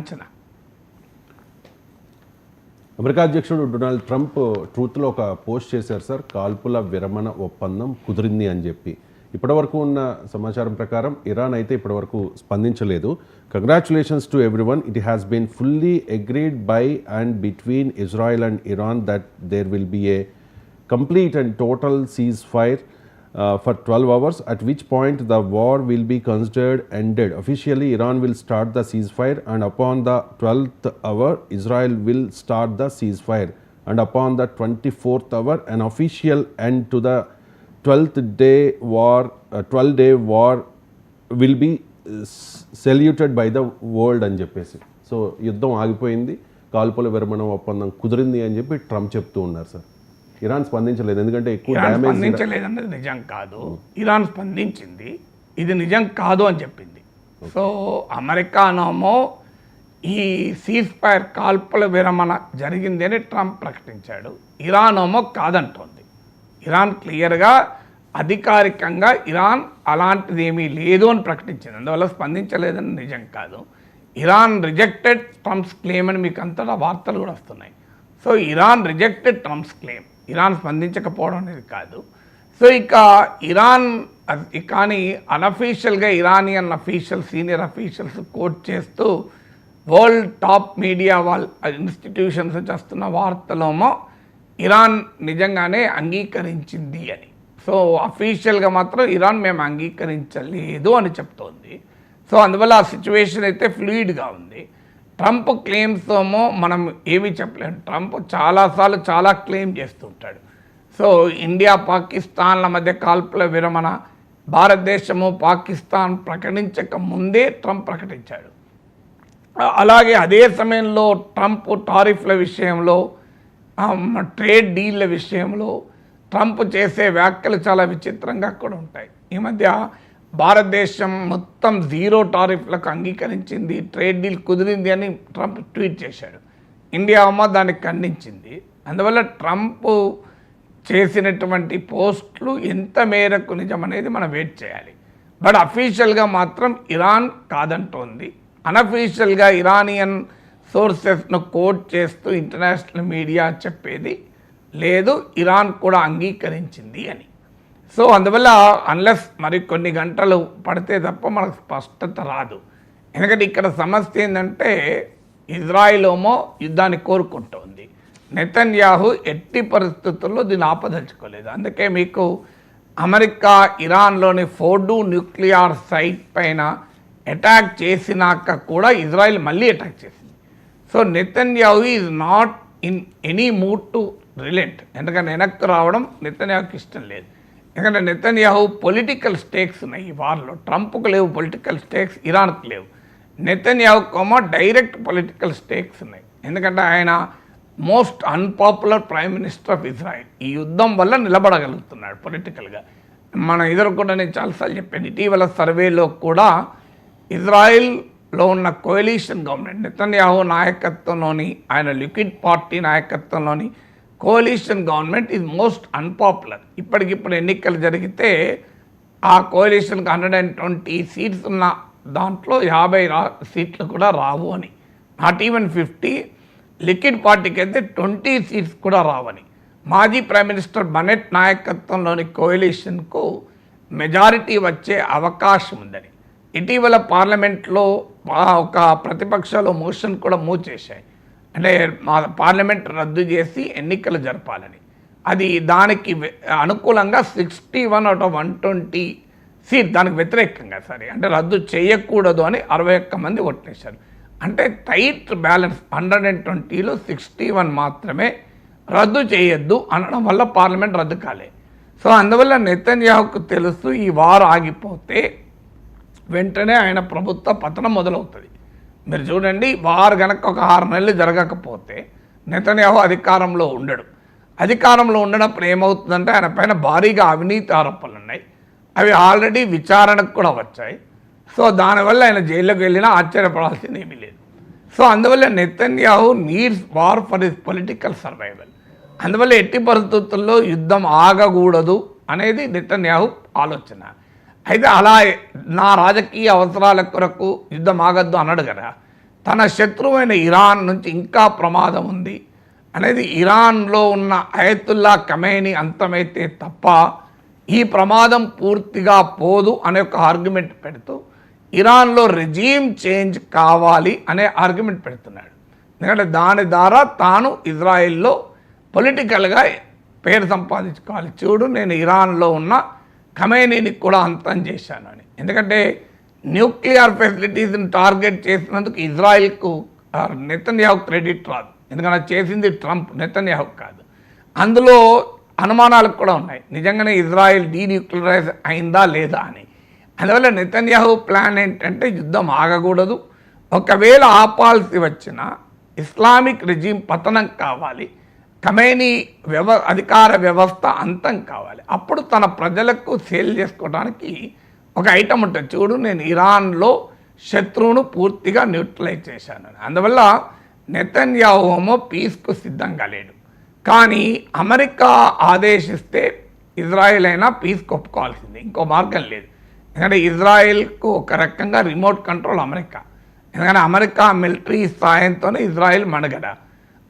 అంచనా. అమెరికా అధ్యక్షుడు Donald Trump ట్రూత్లో ఒక పోస్ట్ చేశారు సార్, కాల్పుల విరమణ ఒప్పందం కుదిరింది అని చెప్పి. ఇప్పటివరకు ఉన్న సమాచారం ప్రకారం ఇరాన్ అయితే ఇప్పటివరకు స్పందించలేదు. Congratulations to everyone, it has been fully agreed by and between Israel and Iran that there will be a complete and total ceasefire for 12 hours, at which point the war will be considered ended. Officially, Iran will start the ceasefire, and upon the 12th hour, Israel will start the ceasefire, and upon the 24th hour, an official end to the 12-day war will be saluted by the world అని చెప్పేసి. So యుద్ధం ఆగిపోయింది, కాల్పుల విరమణ ఒప్పందం కుదిరింది అని చెప్పి ట్రంప్ చెప్తూ ఉన్నారు సార్. ఇరాన్ స్పందించలేదు, ఎందుకంటే ఎక్కువ డ్యామేజ్. స్పందించలేదన్నది నిజం కాదు, ఇరాన్ స్పందించింది, ఇది నిజం కాదు అని చెప్పింది. సో అమెరికానేమో ఈ సీజ్ ఫైర్ కాల్పుల విరమణ జరిగింది అని ట్రంప్ ప్రకటించాడు, ఇరాన్ ఏమో కాదంటోంది. ఇరాన్ క్లియర్గా అధికారికంగా ఇరాన్ అలాంటిది ఏమీ లేదు అని ప్రకటించింది, అందువల్ల స్పందించలేదని నిజం కాదు. ఇరాన్ రిజెక్టెడ్ ట్రంప్స్ క్లెయిమ్ అని మీకు అంతటా వార్తలు కూడా వస్తున్నాయి. So Iran rejected Trump's claim, Iran స్పందించకపోవడం అనేది కాదు. సో ఇక ఇరాన్ కానీ అన్అఫీషియల్గా ఇరానియన్ సీనియర్ అఫీషియల్స్ కోట్ చేస్తూ వరల్డ్ టాప్ మీడియా ఇన్స్టిట్యూషన్స్ చేస్తున్న వార్తలోమో ఇరాన్ నిజంగానే అంగీకరించింది అని. సో అఫీషియల్గా మాత్రం ఇరాన్ మేము అంగీకరించలేదు అని చెప్తోంది. సో అందువల్ల ఆ సిచ్యువేషన్ అయితే ఫ్లూయిడ్గా ఉంది. ట్రంప్ క్లెయిమ్స్ ఏమో మనం ఏమీ చెప్పలేము. ట్రంప్ చాలాసార్లు చాలా క్లెయిమ్ చేస్తుంటాడు. సో ఇండియా పాకిస్తాన్ల మధ్య కాల్పుల విరమణ భారతదేశము పాకిస్తాన్ ప్రకటించక ముందే ట్రంప్ ప్రకటించాడు. అలాగే అదే సమయంలో ట్రంప్ టారిఫ్ల విషయంలో, ట్రేడ్ డీల్ల విషయంలో ట్రంప్ చేసే వ్యాఖ్యలు చాలా విచిత్రంగా కూడా ఉంటాయి. ఈ మధ్య భారతదేశం మొత్తం 0 టారిఫ్లకు అంగీకరించింది, ట్రేడ్ డీల్ కుదిరింది అని ట్రంప్ ట్వీట్ చేశాడు. ఇండియా అమ్మ దాన్ని ఖండించింది. అందువల్ల ట్రంప్ చేసినటువంటి పోస్టులు ఎంత మేరకు నిజమనేది మనం వెయిట్ చేయాలి. బట్ అఫీషియల్గా మాత్రం ఇరాన్ కాదంటోంది. అన్అఫీషియల్గా ఇరానియన్ సోర్సెస్ను కోట్ చేస్తూ ఇంటర్నేషనల్ మీడియా చెప్పేది లేదు, ఇరాన్ కూడా అంగీకరించింది అని. సో అందువల్ల అన్లెస్ మరి కొన్ని గంటలు పడితే తప్ప మనకు స్పష్టత రాదు. ఎందుకంటే ఇక్కడ సమస్య ఏంటంటే ఇజ్రాయిల్ ఏమో యుద్ధాన్ని కోరుకుంటోంది, నెతన్యాహు ఎట్టి పరిస్థితుల్లో దీన్ని ఆపదలుచుకోలేదు. అందుకే మీకు అమెరికా ఇరాన్లోని ఫోర్డో న్యూక్లియర్ సైట్ పైన అటాక్ చేసినాక కూడా ఇజ్రాయిల్ మళ్ళీ అటాక్ చేసింది. So Netanyahu is not in any mood to relent, ఎందుకంటే వెనక్కి రావడం నెతన్యాహుకి ఇష్టం లేదు. ఎందుకంటే నెతన్యాహు పొలిటికల్ స్టేక్స్ ఉన్నాయి ఈ వార్లో. ట్రంప్కు లేవు పొలిటికల్ స్టేక్స్, ఇరాన్కు లేవు. నెతన్యాహుకేమో డైరెక్ట్ పొలిటికల్ స్టేక్స్ ఉన్నాయి, ఎందుకంటే ఆయన most unpopular prime minister of Israel. ఈ యుద్ధం వల్ల నిలబడగలుగుతున్నాడు పొలిటికల్గా. మన ఎదురు కూడా నేను చాలాసార్లు చెప్పాను, ఇటీవల సర్వేలో కూడా ఇజ్రాయిల్లో ఉన్న కోalition గవర్నమెంట్, నెతన్యాహు నాయకత్వంలోని ఆయన లిక్విడ్ పార్టీ నాయకత్వంలోని కోalition గవర్నమెంట్ ఈజ్ మోస్ట్ అన్పాపులర్. ఇప్పటికిప్పుడు ఎన్నికలు జరిగితే ఆ కోalitionకి 120 సీట్స్ ఉన్న దాంట్లో 50 సీట్లు కూడా రావు అని, నాట్ ఈవెన్ 50. లిక్విడ్ పార్టీకి అయితే 20 సీట్స్ కూడా రావని. మాజీ ప్రైమ్ మినిస్టర్ బెనెట్ నాయకత్వంలోని కోalitionకు మెజారిటీ వచ్చే అవకాశం ఉందని ఇటీవల పార్లమెంట్లో ఒక ప్రతిపక్షాలు మోషన్ కూడా మూవ్ చేశాయి. అంటే పార్లమెంట్ రద్దు చేసి ఎన్నికలు జరపాలని. అది దానికి అనుకూలంగా 61 out of 120 సీట్ దానికి వ్యతిరేకంగా సరే అంటే రద్దు చేయకూడదు అని 61 మంది ఓట్లేశారు. అంటే టైట్ బ్యాలెన్స్ 120లో 61 మాత్రమే రద్దు చేయొద్దు అనడం వల్ల పార్లమెంట్ రద్దు కాలే. సో అందువల్ల నెతన్యాహుకు తెలుసు ఈ వార్ ఆగిపోతే వెంటనే ఆయన ప్రభుత్వ పతనం మొదలవుతుంది. మీరు చూడండి, వారు కనుక ఒక 6 నెలలు జరగకపోతే నెతన్యాహు అధికారంలో ఉండడు. అధికారంలో ఉండనప్పుడు ఏమవుతుందంటే ఆయన పైన భారీగా అవినీతి ఆరోపణలు ఉన్నాయి, అవి ఆల్రెడీ విచారణకు కూడా వచ్చాయి. సో దానివల్ల ఆయన జైల్లోకి వెళ్ళినా ఆశ్చర్యపడాల్సింది ఏమీ లేదు. సో అందువల్ల Netanyahu needs war for his political survival. అందువల్ల ఎట్టి పరిస్థితుల్లో యుద్ధం ఆగకూడదు అనేది నెతన్యాహు ఆలోచన. అయితే అలా నా రాజకీయ అవసరాల కొరకు యుద్ధం ఆగద్దు అన్నాడు కదా. తన శత్రువైన ఇరాన్ నుంచి ఇంకా ప్రమాదం ఉంది అనేది ఇరాన్లో ఉన్న అయతుల్లా ఖమేనీ అంతమైతే తప్ప ఈ ప్రమాదం పూర్తిగా పోదు అనే ఒక ఆర్గ్యుమెంట్ పెడుతూ ఇరాన్లో రెజీమ్ చేంజ్ కావాలి అనే ఆర్గ్యుమెంట్ పెడుతున్నాడు. ఎందుకంటే దాని ద్వారా తాను ఇజ్రాయిల్లో పొలిటికల్గా పేరు సంపాదించుకోవాలి. చూడు, నేను ఇరాన్లో ఉన్న ఖమేనీని కూడా అంతం చేశాను అని. ఎందుకంటే న్యూక్లియర్ ఫెసిలిటీస్ని టార్గెట్ చేసినందుకు ఇజ్రాయిల్కు నెతన్యాహు క్రెడిట్ రాదు. ఎందుకంటే చేసింది ట్రంప్, నెతన్యాహు కాదు. అందులో అనుమానాలు కూడా ఉన్నాయి, నిజంగానే ఇజ్రాయిల్ డీన్యూక్లియరైజ్ అయిందా లేదా అని. అందువల్ల నెతన్యాహు ప్లాన్ ఏంటంటే యుద్ధం ఆగకూడదు, ఒకవేళ ఆపాల్సి వచ్చిన ఇస్లామిక్ రెజీమ్ పతనం కావాలి, ఖమేనీ అధికార వ్యవస్థ అంతం కావాలి. అప్పుడు తన ప్రజలకు సేల్ చేసుకోవడానికి ఒక ఐటమ్ ఉంటుంది, చూడు నేను ఇరాన్లో శత్రువును పూర్తిగా న్యూట్రలైజ్ చేశాను. అందువల్ల నెతన్యాహు పీస్కు సిద్ధంగా లేడు. కానీ అమెరికా ఆదేశిస్తే ఇజ్రాయెల్ అయినా పీస్కి ఒప్పుకోవాల్సిందే, ఇంకో మార్గం లేదు. ఎందుకంటే ఇజ్రాయెల్కు ఒక రకంగా రిమోట్ కంట్రోల్ అమెరికా. ఎందుకంటే అమెరికా మిలిటరీ సాయంతోనే ఇజ్రాయెల్ మనుగడ.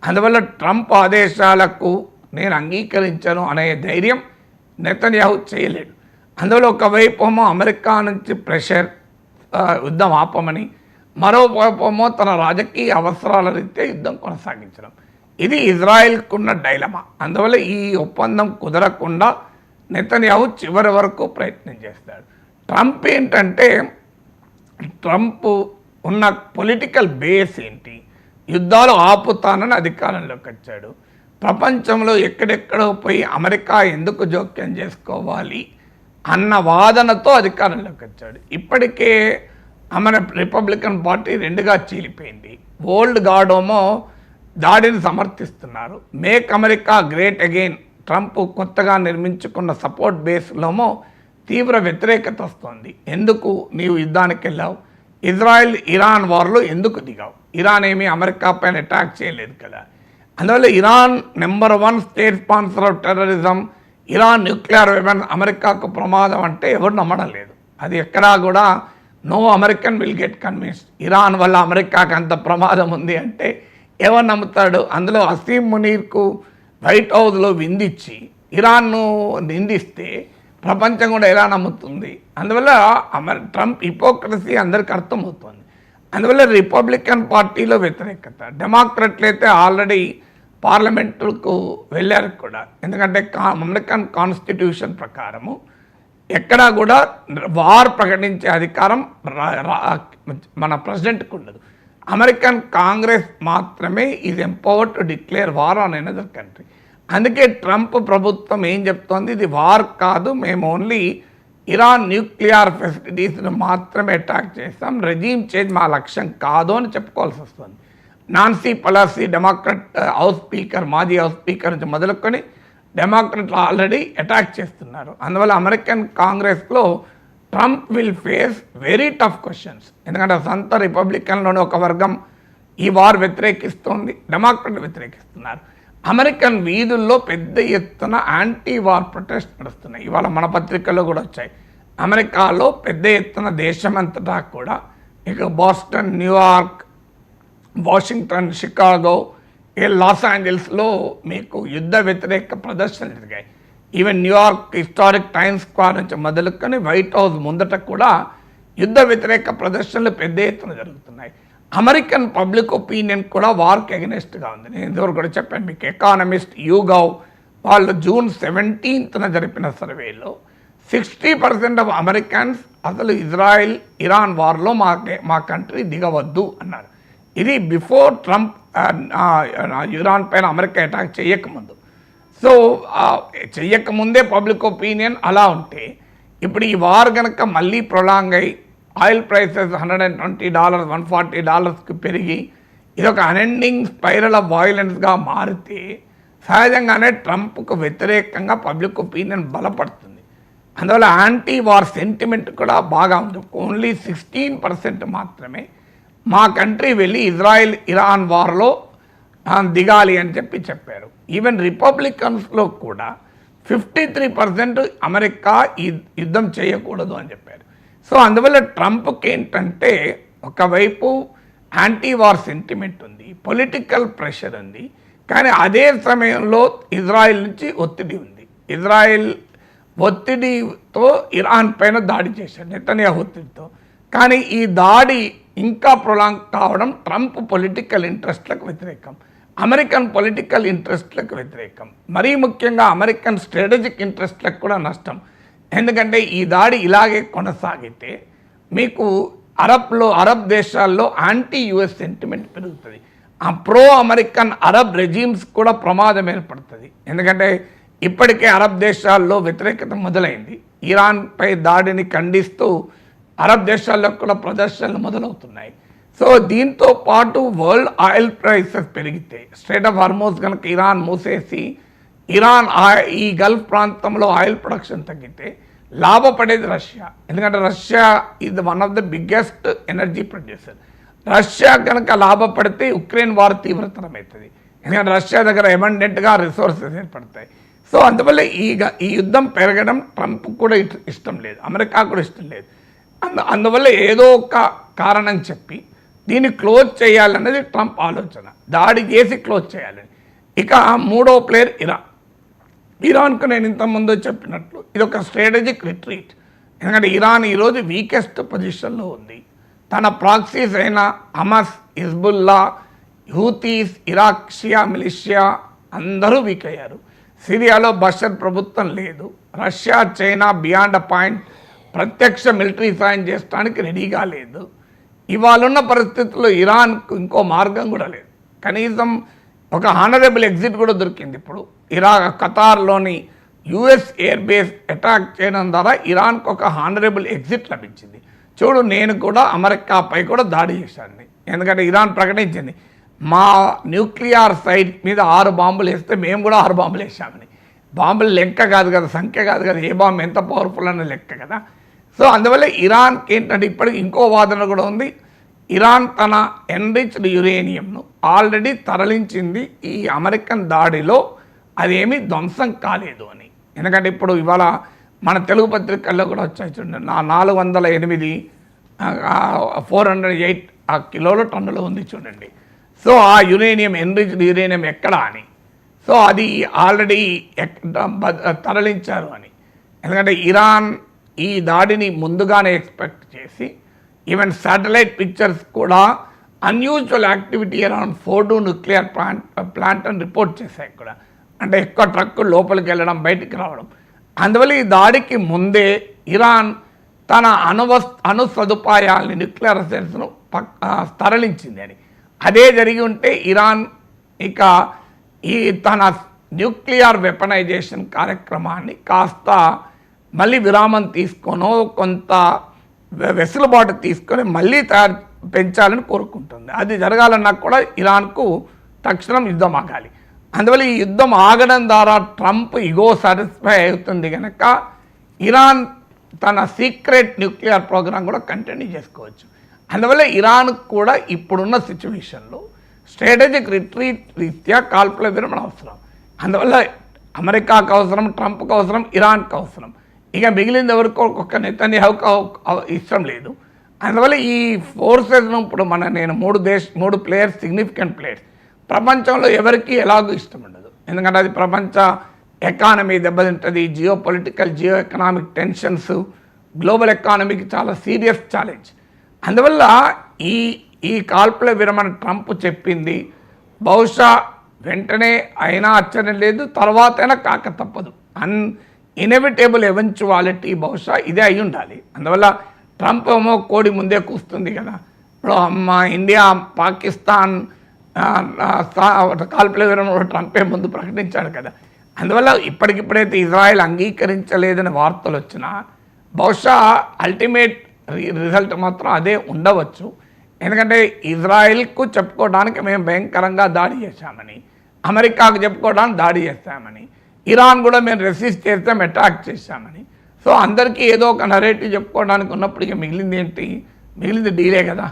అందువల్ల ట్రంప్ ఆదేశాలకు నేను అంగీకరించను అనే ధైర్యం నెతన్యాహు చేయలేడు. అందువల్ల ఒకవైపు అమెరికా నుంచి ప్రెషర్ యుద్ధం ఆపమని, మరోవైపు తన రాజకీయ అవసరాల రీత్యా యుద్ధం కొనసాగించడం, ఇది ఇజ్రాయెల్కున్న డైలమా. అందువల్ల ఈ ఒప్పందం కుదరకుండా నెతన్యాహు చివరి వరకు ప్రయత్నం చేస్తాడు. ట్రంప్ ఏంటంటే, ట్రంప్ ఉన్న పొలిటికల్ బేస్ ఏంటి, యుద్ధాలు ఆపుతానని అధికారంలోకి వచ్చాడు. ప్రపంచంలో ఎక్కడెక్కడో పోయి అమెరికా ఎందుకు జోక్యం చేసుకోవాలి అన్న వాదనతో అధికారంలోకి వచ్చాడు. ఇప్పటికే మన రిపబ్లికన్ పార్టీ రెండుగా చీలిపోయింది. ఓల్డ్ గార్డేమో దాడిని సమర్థిస్తున్నారు, make America great again Trump కొత్తగా నిర్మించుకున్న సపోర్ట్ బేస్లోమో తీవ్ర వ్యతిరేకత వస్తుంది. ఎందుకు నీవు యుద్ధానికి వెళ్ళావు, ఇజ్రాయెల్ ఇరాన్ వార్లో ఎందుకు దిగావు, ఇరాన్ ఏమీ అమెరికా పైన అటాక్ చేయలేదు కదా. అందువల్ల Iran number 1 state sponsor of terrorism, Iran nuclear weapon అమెరికాకు ప్రమాదం అంటే ఎవరు నమ్మడం లేదు. అది ఎక్కడా కూడా no American will get convinced. Iran వల్ల అమెరికాకు అంత ప్రమాదం ఉంది అంటే ఎవరు నమ్ముతాడు. అందులో అసీం మునీర్కు వైట్ హౌస్లో విందిచ్చి ఇరాన్ను నిందిస్తే ప్రపంచం కూడా ఎలా నమ్ముతుంది. అందువల్ల ట్రంప్ హిపోక్రసీ అందరికీ అర్థమవుతుంది. అందువల్ల రిపబ్లికన్ పార్టీలో వ్యతిరేకత, డెమోక్రట్లు అయితే ఆల్రెడీ పార్లమెంటుకు వెళ్ళారు కూడా. ఎందుకంటే అమెరికన్ కాన్స్టిట్యూషన్ ప్రకారము ఎక్కడా కూడా వార్ ప్రకటించే అధికారం మన ప్రెసిడెంట్కి ఉండదు. అమెరికన్ కాంగ్రెస్ మాత్రమే is empowered to declare war on another country. అందుకే ట్రంప్ ప్రభుత్వం ఏం చెప్తోంది, ఇది వార్ కాదు, మేము ఓన్లీ ఇరాన్ న్యూక్లియర్ ఫెసిలిటీస్ను మాత్రమే అటాక్ చేస్తాం, రెజీమ్ చేంజ్ మా లక్ష్యం కాదు అని చెప్పుకోవాల్సి వస్తుంది. Nancy Pelosi democrat house speaker, మాజీ హౌస్ స్పీకర్ నుంచి మొదలుకొని డెమోక్రట్లు ఆల్రెడీ అటాక్ చేస్తున్నారు. అందువల్ల అమెరికన్ కాంగ్రెస్లో Trump will face very tough questions. ఎందుకంటే సొంత రిపబ్లికన్లోని ఒక వర్గం ఈ వార్ వ్యతిరేకిస్తోంది, డెమోక్రట్ వ్యతిరేకిస్తున్నారు. అమెరికన్ వీధుల్లో పెద్ద ఎత్తున యాంటీ వార్ ప్రొటెస్ట్ నడుస్తున్నాయి. ఇవాళ మన పత్రికల్లో కూడా వచ్చాయి. అమెరికాలో పెద్ద ఎత్తున దేశమంతటా కూడా, ఇక Boston, New York, Washington, Chicago, Los ఏంజల్స్లో మీకు యుద్ధ వ్యతిరేక ప్రదర్శనలు జరిగాయి. Even New York historic Times Square నుంచి మొదలుకొని వైట్ హౌస్ ముందట కూడా యుద్ధ వ్యతిరేక ప్రదర్శనలు పెద్ద ఎత్తున జరుగుతున్నాయి. అమెరికన్ పబ్లిక్ ఒపీనియన్ కూడా వార్కి అగెనిస్ట్గా ఉంది. నేను ఇంతవరకు కూడా చెప్పాను మీకు, ఎకానమిస్ట్ యూగావ్ వాళ్ళు జూన్ 17న జరిపిన సర్వేలో 60% ఆఫ్ అమెరికన్స్ అసలు ఇజ్రాయెల్ ఇరాన్ వార్లో మా కంట్రీ దిగవద్దు అన్నారు. ఇది బిఫోర్ ట్రంప్ ఇరాన్ పైన అమెరికా అటాక్ చేయకముందు. సో చెయ్యకముందే పబ్లిక్ ఒపీనియన్ అలా ఉంటే, ఇప్పుడు ఈ వార్ కనుక మళ్ళీ ప్రొలాంగ్ అయ్యి ఆయిల్ ప్రైసెస్ $120, $140కి పెరిగి ఇదొక అన్ఎండింగ్ స్పైరల్ ఆఫ్ వైలెన్స్గా మారితే సహజంగానే ట్రంప్కు వ్యతిరేకంగా పబ్లిక్ ఒపీనియన్ బలపడుతుంది. అందువల్ల యాంటీ వార్ సెంటిమెంట్ కూడా బాగా ఉంది. ఓన్లీ 16% మాత్రమే మా కంట్రీ వెళ్ళి ఇజ్రాయెల్ ఇరాన్ వార్లో దిగాలి అని చెప్పారు. ఈవెన్ రిపబ్లికన్స్లో కూడా 53% అమెరికా యుద్ధం చేయకూడదు అని చెప్పారు. సో అందువల్ల ట్రంప్కి ఏంటంటే, ఒకవైపు యాంటీ వార్ సెంటిమెంట్ ఉంది, పొలిటికల్ ప్రెషర్ ఉంది. కానీ అదే సమయంలో ఇజ్రాయెల్ నుంచి ఒత్తిడి ఉంది. ఇజ్రాయెల్ ఒత్తిడితో ఇరాన్ పైన దాడి చేశాడు, నెతన్యాహు ఒత్తిడితో. కానీ ఈ దాడి ఇంకా ప్రొలాంగ్ కావడం ట్రంప్ పొలిటికల్ ఇంట్రెస్ట్లకు వ్యతిరేకం, అమెరికన్ పొలిటికల్ ఇంట్రెస్ట్లకు వ్యతిరేకం, మరీ ముఖ్యంగా అమెరికన్ స్ట్రాటజిక్ ఇంట్రెస్ట్లకు కూడా నష్టం. ఎందుకంటే ఈ దాడి ఇలాగే కొనసాగితే మీకు అరబ్ దేశాల్లో యాంటీ యుఎస్ సెంటిమెంట్ పెరుగుతుంది. ఆ ప్రో అమెరికన్ అరబ్ రెజీమ్స్ కూడా ప్రమాదం ఏర్పడుతుంది. ఎందుకంటే ఇప్పటికే అరబ్ దేశాల్లో వ్యతిరేకత మొదలైంది. ఇరాన్పై దాడిని ఖండిస్తూ అరబ్ దేశాల్లో కూడా ప్రదర్శనలు మొదలవుతున్నాయి. సో దీంతో పాటు వరల్డ్ ఆయిల్ ప్రైసెస్ పెరిగితే, స్ట్రైట్ ఆఫ్ హార్మోజ్ కనుక ఇరాన్ మూసేసి ఈ గల్ఫ్ ప్రాంతంలో ఆయిల్ ప్రొడక్షన్ తగ్గితే లాభపడేది రష్యా. ఎందుకంటే Russia is one of the biggest energy producer. Russia కనుక లాభపడితే ఉక్రెయిన్ వార్ తీవ్రతరమవుతుంది. ఎందుకంటే రష్యా దగ్గర ఎబండెంట్గా రిసోర్సెస్ ఏర్పడతాయి. సో అందువల్ల ఈ యుద్ధం పెరగడం ట్రంప్ కూడా ఇష్టం లేదు, అమెరికా కూడా ఇష్టం లేదు. అందువల్ల ఏదో ఒక కారణం చెప్పి దీన్ని క్లోజ్ చేయాలనేది ట్రంప్ ఆలోచన, దాడి చేసి క్లోజ్ చేయాలని. ఇక మూడో ప్లేయర్ ఇరాన్కు నేను ఇంతకుముందు చెప్పినట్లు ఇది ఒక స్ట్రాటజిక్ రిట్రీట్. ఎందుకంటే ఇరాన్ ఈరోజు వీకెస్ట్ పొజిషన్లో ఉంది. తన ప్రాక్సీస్ అయిన హమాస్, హిజ్బుల్లా, హూతీస్, ఇరాక్ షియా మిలిషియా అందరూ వీక్ అయ్యారు. సిరియాలో బషర్ ప్రభుత్వం లేదు. Russia, China beyond a point ప్రత్యక్ష మిలిటరీ సాయం చేయడానికి రెడీగా లేదు. ఇవాళున్న పరిస్థితుల్లో ఇరాన్కు ఇంకో మార్గం కూడా లేదు. కనీసం ఒక హానరబుల్ ఎగ్జిట్ కూడా దొరికింది. ఇప్పుడు ఖతార్లోని యుఎస్ ఎయిర్ బేస్ అటాక్ చేయడం ద్వారా ఇరాన్కు ఒక హానరబుల్ ఎగ్జిట్ లభించింది. చూడు, నేను కూడా అమెరికాపై కూడా దాడి చేశాను. ఎందుకంటే ఇరాన్ ప్రకటించింది మా న్యూక్లియర్ సైట్ మీద 6 బాంబులు వేస్తే మేము కూడా 6 బాంబులు వేసామని. బాంబులు లెక్క కాదు కదా, సంఖ్య కాదు కదా, ఏ బాంబు ఎంత పవర్ఫుల్ అనే లెక్క కదా. సో అందువల్ల ఇరాన్కి ఏంటంటే ఇప్పటికి ఇంకో వాదన కూడా ఉంది. ఇరాన్ తన ఎన్రిచ్డ్ యురేనియంను ఆల్రెడీ తరలించింది ఈ అమెరికన్ దాడిలో, అదేమీ ధ్వంసం కాలేదు అని. ఎందుకంటే ఇప్పుడు ఇవాళ మన తెలుగు పత్రికల్లో కూడా వచ్చాయి చూడండి, 408 408 కిలోల టన్నులు ఉంది చూడండి. సో ఆ యురేనియం, ఎన్రిచ్డ్ యురేనియం ఎక్కడ అని, సో అది ఆల్రెడీ తరలించారు అని. ఎందుకంటే ఇరాన్ ఈ దాడిని ముందుగానే ఎక్స్పెక్ట్ చేసి ఈవెన్ శాటిలైట్ పిక్చర్స్ కూడా unusual activity around Fordow nuclear plant అని రిపోర్ట్ చేశాయి కూడా. అంటే ఎక్కువ ట్రక్కులు లోపలికి వెళ్ళడం, బయటికి రావడం. అందువల్ల ఈ దాడికి ముందే ఇరాన్ తన అణు సదుపాయాలని, న్యూక్లియర్ అసెట్స్ను తరలించింది అని. అదే జరిగి ఉంటే ఇరాన్ ఇక తన న్యూక్లియర్ వెపనైజేషన్ కార్యక్రమాన్ని కాస్త మళ్ళీ విరామం తీసుకోనో కొంత వెసులుబాటు తీసుకొని మళ్ళీ పెంచాలని కోరుకుంటుంది. అది జరగాలన్నా కూడా ఇరాన్కు తక్షణం యుద్ధం ఆగాలి. అందువల్ల ఈ యుద్ధం ఆగడం ద్వారా ట్రంప్ ఇగో సాటిస్ఫై అవుతుంది కనుక ఇరాన్ తన సీక్రెట్ న్యూక్లియర్ ప్రోగ్రామ్ కూడా కంటిన్యూ చేసుకోవచ్చు. అందువల్ల ఇరాన్ కూడా ఇప్పుడున్న సిచ్యువేషన్లో స్ట్రాటజిక్ రిట్రీట్ రీత్యా కాల్పుల విరమణ అవసరం. అందువల్ల అమెరికాకు అవసరం, ట్రంప్కి అవసరం, ఇరాన్కి అవసరం. ఇక మిగిలింది ఎవరికో ఒక్క నెతన్యాహుకు ఇష్టం లేదు. అందువల్ల ఈ ఫోర్సెస్ను ఇప్పుడు నేను 3 ప్లేయర్స్, సిగ్నిఫికెంట్ ప్లేయర్స్, ప్రపంచంలో ఎవరికి ఎలాగూ ఇష్టం ఉండదు. ఎందుకంటే అది ప్రపంచ ఎకానమీ దెబ్బతింటుంది, జియో ఎకనామిక్ టెన్షన్స్, గ్లోబల్ ఎకానమీకి చాలా సీరియస్ ఛాలెంజ్. అందువల్ల ఈ కాల్పుల విరమణ ట్రంప్ చెప్పింది బహుశా వెంటనే అయినా ఆశ్చర్యం లేదు, తర్వాతైనా కాక తప్పదు. ఇన్ఎవిటబుల్ ఎవెంచువాలిటీ బహుశా ఇదే అయి ఉండాలి. అందువల్ల ట్రంప్ ఏమో కోడి ముందే కూస్తుంది కదా. ఇప్పుడు ఇండియా పాకిస్తాన్ కాల్పుల విరమణ ట్రంపే ముందు ప్రకటించాడు కదా. అందువల్ల ఇప్పటికిప్పుడైతే ఇజ్రాయెల్ అంగీకరించలేదని వార్తలు వచ్చినా బహుశా అల్టిమేట్ రిజల్ట్ మాత్రం అదే ఉండవచ్చు. ఎందుకంటే ఇజ్రాయెల్కు చెప్పుకోవడానికి మేము భయంకరంగా దాడి చేశామని, అమెరికాకు చెప్పుకోవడానికి దాడి చేశామని, ఇరాన్ కూడా మేము రెసిస్ట్ చేస్తాం, అటాక్ చేశామని. సో అందరికీ ఏదో ఒక నరేటివ్ చెప్పుకోవడానికి ఉన్నప్పుడు ఇక మిగిలింది ఏంటి? మిగిలింది డీలే కదా.